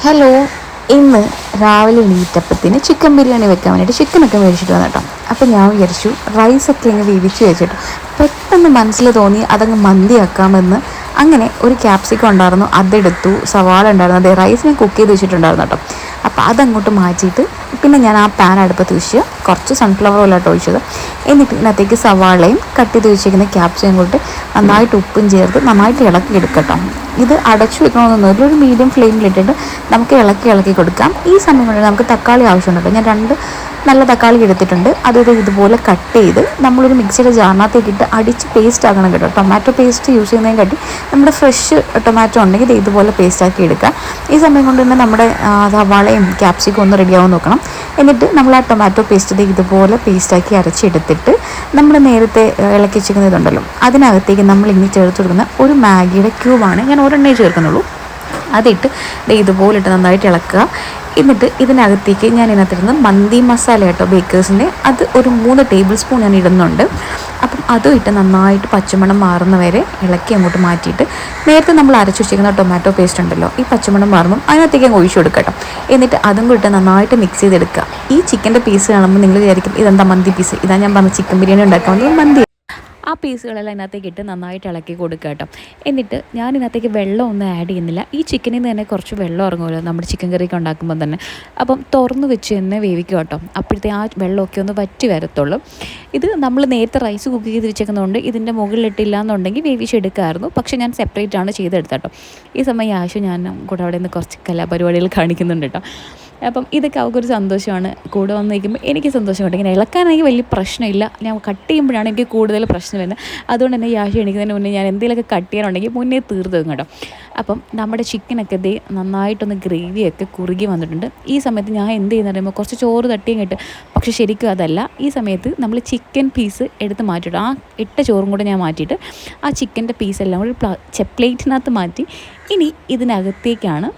Hello, ഇന്ന് രാവിലെ എണീറ്റപ്പത്തിന് chicken biryani വെക്കാൻ വേണ്ടിയിട്ട് ചിക്കനൊക്കെ മേടിച്ചിട്ട് വന്നു കേട്ടോ. അപ്പോൾ ഞാൻ വിചാരിച്ചു റൈസൊക്കെ അങ്ങ് വേവിച്ച് വെച്ചിട്ട് പെട്ടെന്ന് മനസ്സിൽ തോന്നി അതങ്ങ് മന്തിയാക്കാമെന്ന്. അങ്ങനെ ഒരു ക്യാപ്സിക്കം ഉണ്ടായിരുന്നു, അതെടുത്തു. സവാള ഉണ്ടായിരുന്നു, അതെ റൈസ് ഞാൻ കുക്ക് ചെയ്ത് വെച്ചിട്ടുണ്ടായിരുന്നു കേട്ടോ. അപ്പോൾ അതങ്ങോട്ട് മാറ്റിയിട്ട് പിന്നെ ഞാൻ ആ പാൻ അടുപ്പത്ത് വെച്ച് കുറച്ച് സൺഫ്ലവർ ഓയിലായിട്ട് ഒഴിച്ചത്. എന്നിട്ട് ഇതിനകത്തേക്ക് സവാളയും കട്ട് ചെയ്ത് വെച്ചിരിക്കുന്ന ക്യാപ്സിക്കം കൊണ്ട് നന്നായിട്ട് ഉപ്പും ചേർത്ത് നന്നായിട്ട് ഇളക്കി എടുക്കട്ടോ. ഇത് അടച്ചു വെക്കണമെന്നൊന്നുമില്ല, ഒരു മീഡിയം ഫ്ലെയിമിലിട്ടിട്ട് നമുക്ക് ഇളക്കി കൊടുക്കാം. ഈ സമയം കൊണ്ട് നമുക്ക് തക്കാളി ആവശ്യമുണ്ട്. ഞാൻ 2 നല്ല തക്കാളി എടുത്തിട്ടുണ്ട്. അത് ഇതുപോലെ കട്ട് ചെയ്ത് നമ്മളൊരു മിക്സിയുടെ ജാറിനകത്തേക്ക് ഇട്ട് അടിച്ച് പേസ്റ്റ് ആക്കണം കേട്ടോ. ടൊമാറ്റോ പേസ്റ്റ് യൂസ് ചെയ്യുന്നതിനെ കാട്ടി നമ്മുടെ ഫ്രഷ് ടൊമാറ്റോ ഉണ്ടെങ്കിൽ ഇത് ഇതുപോലെ പേസ്റ്റാക്കി എടുക്കാം. ഈ സമയം കൊണ്ട് തന്നെ നമ്മുടെ സവാളയും ക്യാപ്സിക്കും ഒന്ന് റെഡിയാവാൻ നോക്കണം. എന്നിട്ട് നമ്മൾ ആ ടൊമാറ്റോ പേസ്റ്റ് ഇതുപോലെ പേസ്റ്റാക്കി അരച്ചെടുത്തിട്ട് നമ്മൾ നേരത്തെ ഇളക്കി വെച്ചിരിക്കുന്ന ഇതുണ്ടല്ലോ, അതിനകത്തേക്ക് നമ്മൾ ഇനി ചേർത്ത് കൊടുക്കുന്ന ഒരു മാഗിയുടെ ക്യൂബാണ്. ഞാൻ ഒരെണ്ണേ ചേർക്കുന്നുള്ളൂ. അതിട്ട് ഇതുപോലെ ഇട്ട് നന്നായിട്ട് ഇളക്കുക. എന്നിട്ട് ഇതിനകത്തേക്ക് ഞാൻ ഇതിനകത്തിരുന്ന് മന്തി മസാല കേട്ടോ, ബേക്കേഴ്സിൻ്റെ, അത് ഒരു 3 ടേബിൾ സ്പൂൺ ഞാൻ ഇടുന്നുണ്ട്. അപ്പം അതും ഇട്ട് നന്നായിട്ട് പച്ചമണം മാറുന്ന വരെ ഇളക്കി അങ്ങോട്ട് മാറ്റിയിട്ട് നേരത്തെ നമ്മൾ അരച്ചു വെച്ചിരിക്കുന്ന ടൊമാറ്റോ പേസ്റ്റ് ഉണ്ടല്ലോ, ഈ പച്ചമണം മാറുമ്പം അതിനകത്തേക്ക് അങ്ങ് ഒഴിച്ചു കൊടുക്കട്ടോ. എന്നിട്ട് അതും കൂടി ഇട്ട് നന്നായിട്ട് മിക്സ് ചെയ്തെടുക്കുക. ഈ ചിക്കൻ്റെ പീസ് കാണുമ്പോൾ നിങ്ങൾ വിചാരിക്കും ഇതെന്താ മന്തി പീസ്, ഇതാ ഞാൻ പറഞ്ഞ ചിക്കൻ ബിരിയാണി ഉണ്ടാക്കാൻ വേണ്ടി മന്തി. ആ പീസുകളെല്ലാം ഇതിനകത്തേക്ക് ഇട്ട് നന്നായിട്ട് ഇളക്കി കൊടുക്കുക കേട്ടോ. എന്നിട്ട് ഞാൻ ഇതിനകത്തേക്ക് വെള്ളം ഒന്നും ആഡ് ചെയ്യുന്നില്ല. ഈ ചിക്കനിൽ നിന്ന് തന്നെ കുറച്ച് വെള്ളം ഇറങ്ങുമല്ലോ നമ്മുടെ ചിക്കൻ കറിയൊക്കെ ഉണ്ടാക്കുമ്പോൾ തന്നെ. അപ്പം തുറന്ന് വെച്ച് തന്നെ വേവിക്കുക കേട്ടോ. അപ്പോഴത്തെ ആ വെള്ളമൊക്കെ ഒന്ന് വറ്റി വരത്തുള്ളൂ. ഇത് നമ്മൾ നേരത്തെ റൈസ് കുക്ക് ചെയ്ത് വെച്ചേക്കുന്നതുകൊണ്ട് ഇതിൻ്റെ മുകളിലിട്ടില്ല എന്നുണ്ടെങ്കിൽ വേവിച്ചെടുക്കാമായിരുന്നു. പക്ഷേ ഞാൻ സെപ്പറേറ്റ് ആണ് ചെയ്തെടുത്ത കേട്ടോ. ഈ സമയം ആശു ഞാൻ കൂടെ അവിടെ നിന്ന് കുറച്ച് കലാപരിപാടികൾ കാണിക്കുന്നുണ്ട് കേട്ടോ. അപ്പം ഇതൊക്കെ അവർക്കൊരു സന്തോഷമാണ്. കൂടെ വന്ന് നിൽക്കുമ്പോൾ എനിക്ക് സന്തോഷമുണ്ട്. ഇങ്ങനെ ഇളക്കാനാണെങ്കിൽ വലിയ പ്രശ്നമില്ല, ഞാൻ കട്ട് ചെയ്യുമ്പോഴാണ് എനിക്ക് കൂടുതൽ പ്രശ്നം വരുന്നത്. അതുകൊണ്ട് തന്നെ യാഷി എണീക്കുന്നതിന് മുന്നേ ഞാൻ എന്തെങ്കിലുമൊക്കെ കട്ട് ചെയ്യാനുണ്ടെങ്കിൽ മുന്നേ തീർത്ത് കേട്ടോ. അപ്പം നമ്മുടെ ചിക്കനൊക്കെ നന്നായിട്ടൊന്ന് ഗ്രേവിയൊക്കെ കുറുകി വന്നിട്ടുണ്ട്. ഈ സമയത്ത് ഞാൻ എന്ത് ചെയ്യുന്ന പറയുമ്പോൾ കുറച്ച് ചോറ് തട്ടിയും കിട്ടും. പക്ഷേ ശരിക്കും അതല്ല. ഈ സമയത്ത് നമ്മൾ ചിക്കൻ പീസ് എടുത്ത് മാറ്റിയിട്ട് ആ ഇട്ട ചോറും കൂടെ ഞാൻ മാറ്റിയിട്ട് ആ ചിക്കൻ്റെ പീസെല്ലാം കൂടി പ്ലേറ്റിനകത്ത് മാറ്റി ഇനി ഇതിനകത്തേക്കാണ്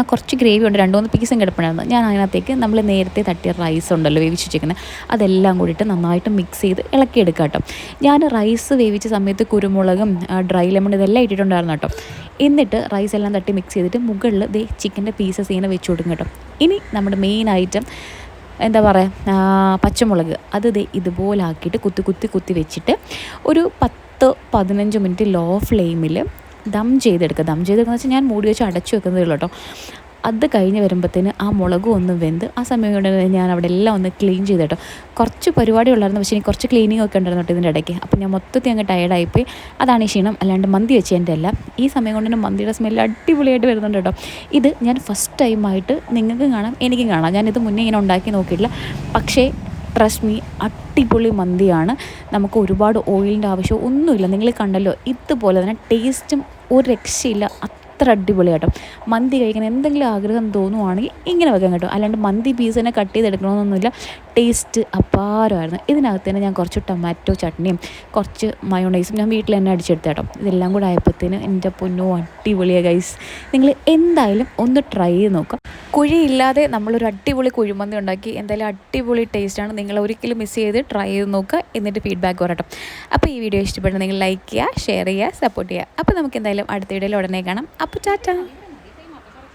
കുറച്ച് ഗ്രേവി ഉണ്ട്, 2-3 പീസും കിടപ്പുണ്ടായിരുന്നു. ഞാൻ അതിനകത്തേക്ക് നമ്മൾ നേരത്തെ തട്ടിയ റൈസ് ഉണ്ടല്ലോ വേവിച്ച് വെച്ചിരിക്കുന്നത്, അതെല്ലാം കൂടിയിട്ട് നന്നായിട്ട് മിക്സ് ചെയ്ത് ഇളക്കിയെടുക്കുക കേട്ടോ. ഞാൻ റൈസ് വേവിച്ച സമയത്ത് കുരുമുളകും ഡ്രൈ ലെമൺ ഇതെല്ലാം ഇട്ടിട്ടുണ്ടായിരുന്നു കേട്ടോ. എന്നിട്ട് റൈസ് എല്ലാം തട്ടി മിക്സ് ചെയ്തിട്ട് മുകളിൽ പീച്ചക്കൻ്റെ പീസസ് ഇങ്ങനെ വെച്ച് കൊടുക്കും കേട്ടോ. ഇനി നമ്മുടെ മെയിൻ ഐറ്റം എന്താ പറയുക, പച്ചമുളക്, അത് ഇതുപോലെ ആക്കിയിട്ട് കുത്തി വെച്ചിട്ട് ഒരു 10-15 മിനിറ്റ് ലോ ഫ്ലെയിമിൽ ദം ചെയ്തെടുക്കുക വെച്ചാൽ ഞാൻ മൂടി വെച്ച് അടച്ചു വെക്കുന്നതേ ഉള്ളൂ കേട്ടോ. അത് കഴിഞ്ഞ് വരുമ്പോഴത്തേന് ആ മുളകും ഒന്ന് വെന്ത് ആ സമയം കൊണ്ട് ഞാൻ അവിടെ എല്ലാം ഒന്ന് ക്ലീൻ ചെയ്ത് കേട്ടോ. കുറച്ച് പരിപാടി ഉള്ളായിരുന്നു, പക്ഷേ എനിക്ക് കുറച്ച് ക്ലീനിങ് ഒക്കെ ഉണ്ടായിരുന്നു കേട്ടോ ഇതിൻ്റെ ഇടയ്ക്ക്. അപ്പോൾ ഞാൻ മൊത്തത്തിൽ അങ്ങ് ടയർഡായിപ്പോയി. അതാണ് ഈ ക്ഷീണം, അല്ലാണ്ട് മന്തി വെച്ചതിൻ്റെ അല്ല. ഈ സമയം കൊണ്ട് തന്നെ മന്തിയുടെ സ്മെല്ല് അടിപൊളിയായിട്ട് വരുന്നുണ്ട് കേട്ടോ. ഇത് ഞാൻ ഫസ്റ്റ് ടൈമായിട്ട് നിങ്ങൾക്കും കാണാം എനിക്കും കാണാം, ഞാനിത് മുന്നേ ഇങ്ങനെ ഉണ്ടാക്കി നോക്കിയിട്ടില്ല. പക്ഷേ ട്രസ്റ്റ് മീ, അടിപൊളി മന്തിയാണ്. നമുക്ക് ഒരുപാട് ഓയിലിൻ്റെ ആവശ്യം ഒന്നുമില്ല. നിങ്ങൾ കണ്ടല്ലോ, ഇതുപോലെ തന്നെ ടേസ്റ്റും ഒരു രക്ഷയില്ല, അത്ര അടിപൊളിയാട്ടോ. മന്തി കഴിക്കാൻ എന്തെങ്കിലും ആഗ്രഹം തോന്നുവാണെങ്കിൽ ഇങ്ങനെ വെക്കാൻ കേട്ടോ. അല്ലാണ്ട് മന്തി പീസിനെ കട്ട് ചെയ്തെടുക്കണമെന്നൊന്നുമില്ല. ടേസ്റ്റ് അപാരമായിരുന്നു. ഇതിനകത്ത് തന്നെ ഞാൻ കുറച്ച് ടൊമാറ്റോ ചട്നിയും കുറച്ച് മയോണൈസും ഞാൻ വീട്ടിൽ തന്നെ അടിച്ചെടുത്ത കേട്ടോ. ഇതെല്ലാം കൂടെ ആയപ്പോഴത്തേന് എൻ്റെ പൊന്നോ അടിപൊളിയാണ് ഗൈസ്. നിങ്ങൾ എന്തായാലും ഒന്ന് ട്രൈ ചെയ്ത് നോക്കുക. കുഴിയില്ലാതെ നമ്മളൊരു അടിപൊളി കുഴിമന്തി ഉണ്ടാക്കി. എന്തായാലും അടിപൊളി ടേസ്റ്റാണ്. നിങ്ങൾ ഒരിക്കലും മിസ് ചെയ്ത് ട്രൈ ചെയ്ത് നോക്കുക, എന്നിട്ട് ഫീഡ്ബാക്ക് പറയട്ടോ. അപ്പോൾ ഈ വീഡിയോ ഇഷ്ടപ്പെട്ടാൽ നിങ്ങൾ ലൈക്ക് ചെയ്യുക, ഷെയർ ചെയ്യുക, സപ്പോർട്ട് ചെയ്യുക. അപ്പോൾ നമുക്ക് എന്തായാലും അടുത്ത വീഡിയോയിൽ ഉടനെ കാണാം. അപ്പോൾ ടാറ്റാ.